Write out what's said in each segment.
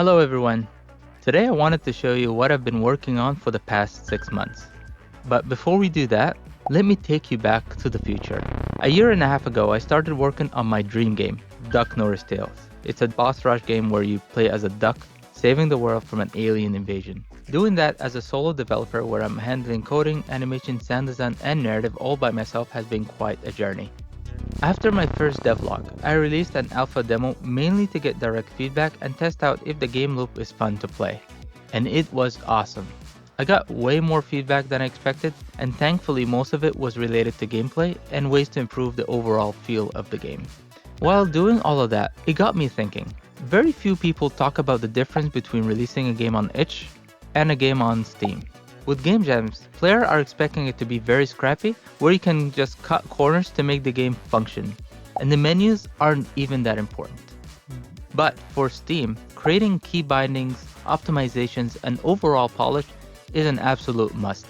Hello everyone. Today I wanted to show you what I've been working on for the past 6 months. But before we do that, let me take you back to the future. A year and a half ago, I started working on my dream game, Duck Norris Tales. It's a boss rush game where you play as a duck, saving the world from an alien invasion. Doing that as a solo developer where I'm handling coding, animation, sound design, and narrative all by myself has been quite a journey. After my first devlog, I released an alpha demo mainly to get direct feedback and test out if the game loop is fun to play. And it was awesome. I got way more feedback than I expected, and thankfully most of it was related to gameplay and ways to improve the overall feel of the game. While doing all of that, it got me thinking. Very few people talk about the difference between releasing a game on itch and a game on Steam. With game jams, players are expecting it to be very scrappy, where you can just cut corners to make the game function. And the menus aren't even that important. But for Steam, creating key bindings, optimizations, and overall polish is an absolute must.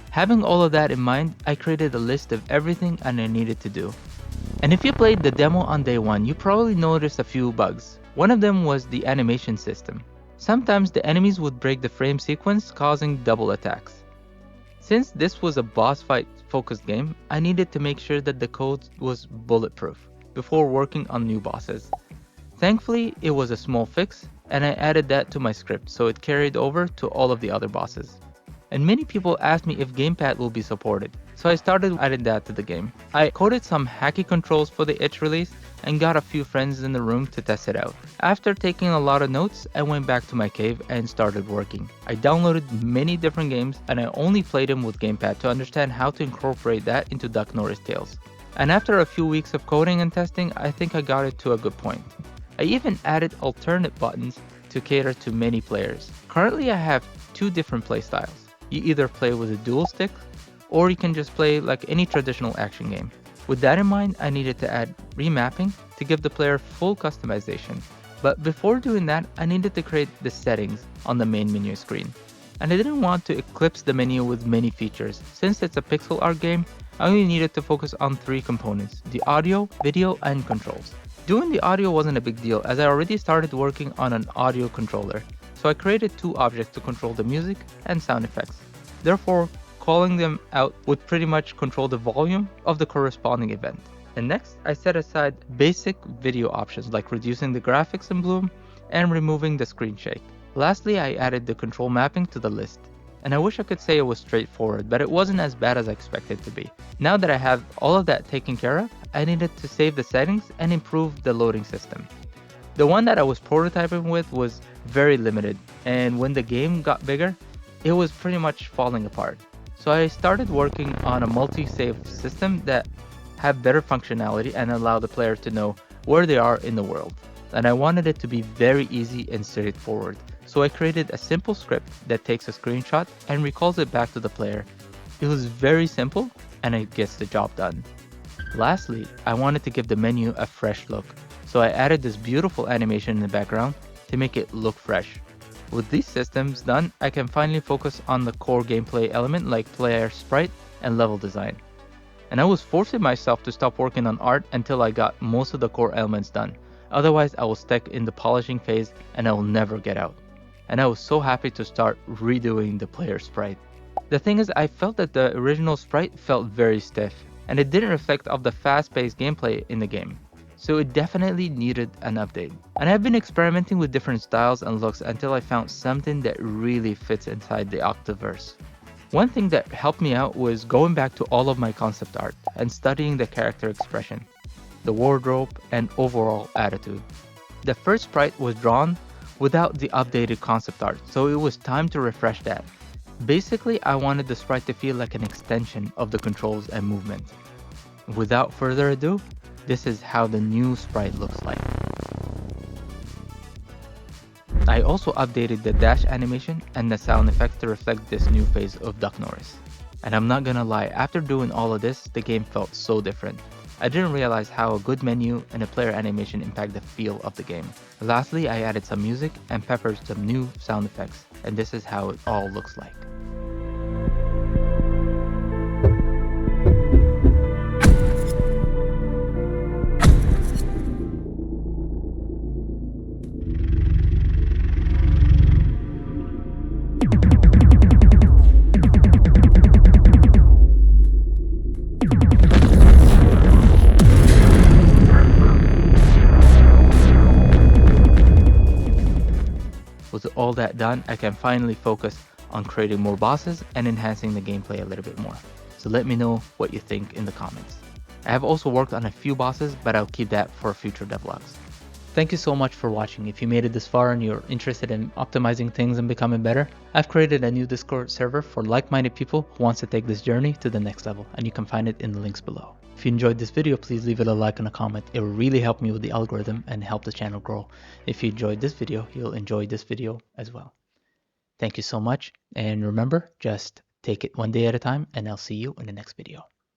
Having all of that in mind, I created a list of everything I needed to do. And if you played the demo on day one, you probably noticed a few bugs. One of them was the animation system. Sometimes the enemies would break the frame sequence, causing double attacks. Since this was a boss fight focused game, I needed to make sure that the code was bulletproof before working on new bosses. Thankfully, it was a small fix, and I added that to my script so it carried over to all of the other bosses. And many people asked me if gamepad will be supported, so I started adding that to the game. I coded some hacky controls for the itch release and got a few friends in the room to test it out. After taking a lot of notes, I went back to my cave and started working. I downloaded many different games and I only played them with gamepad to understand how to incorporate that into Duck Norris Tales. And after a few weeks of coding and testing, I think I got it to a good point. I even added alternate buttons to cater to many players. Currently I have two different playstyles. You either play with a dual stick, or you can just play like any traditional action game. With that in mind, I needed to add remapping to give the player full customization. But before doing that, I needed to create the settings on the main menu screen. And I didn't want to eclipse the menu with many features. Since it's a pixel art game, I only needed to focus on three components: the audio, video, and controls. Doing the audio wasn't a big deal as I already started working on an audio controller. So I created two objects to control the music and sound effects. Therefore, calling them out would pretty much control the volume of the corresponding event. And next, I set aside basic video options like reducing the graphics in bloom and removing the screen shake. Lastly, I added the control mapping to the list. And I wish I could say it was straightforward, but it wasn't as bad as I expected it to be. Now that I have all of that taken care of, I needed to save the settings and improve the loading system. The one that I was prototyping with was very limited, and when the game got bigger, it was pretty much falling apart. So I started working on a multi-save system that had better functionality and allowed the player to know where they are in the world. And I wanted it to be very easy and straightforward. So I created a simple script that takes a screenshot and recalls it back to the player. It was very simple and it gets the job done. Lastly, I wanted to give the menu a fresh look. So I added this beautiful animation in the background to make it look fresh. With these systems done, I can finally focus on the core gameplay element like player sprite and level design. And I was forcing myself to stop working on art until I got most of the core elements done. Otherwise, I will stuck in the polishing phase and I will never get out. And I was so happy to start redoing the player sprite. The thing is, I felt that the original sprite felt very stiff, and it didn't reflect off the fast-paced gameplay in the game. So it definitely needed an update. And I've been experimenting with different styles and looks until I found something that really fits inside the Octaverse. One thing that helped me out was going back to all of my concept art and studying the character expression, the wardrobe, and overall attitude. The first sprite was drawn without the updated concept art, so it was time to refresh that. Basically, I wanted the sprite to feel like an extension of the controls and movement. Without further ado, this is how the new sprite looks like. I also updated the dash animation and the sound effects to reflect this new phase of Duck Norris. And I'm not gonna lie, after doing all of this, the game felt so different. I didn't realize how a good menu and a player animation impact the feel of the game. Lastly, I added some music and peppered some new sound effects, and this is how it all looks like. with all that done, I can finally focus on creating more bosses and enhancing the gameplay a little bit more. So let me know what you think in the comments. I have also worked on a few bosses, but I'll keep that for future devlogs. Thank you so much for watching. If you made it this far and you're interested in optimizing things and becoming better, I've created a new Discord server for like-minded people who wants to take this journey to the next level, and you can find it in the links below. If you enjoyed this video, please leave it a like and a comment. It will really help me with the algorithm and help the channel grow. If you enjoyed this video, you'll enjoy this video as well. Thank you so much, and remember, just take it one day at a time, and I'll see you in the next video.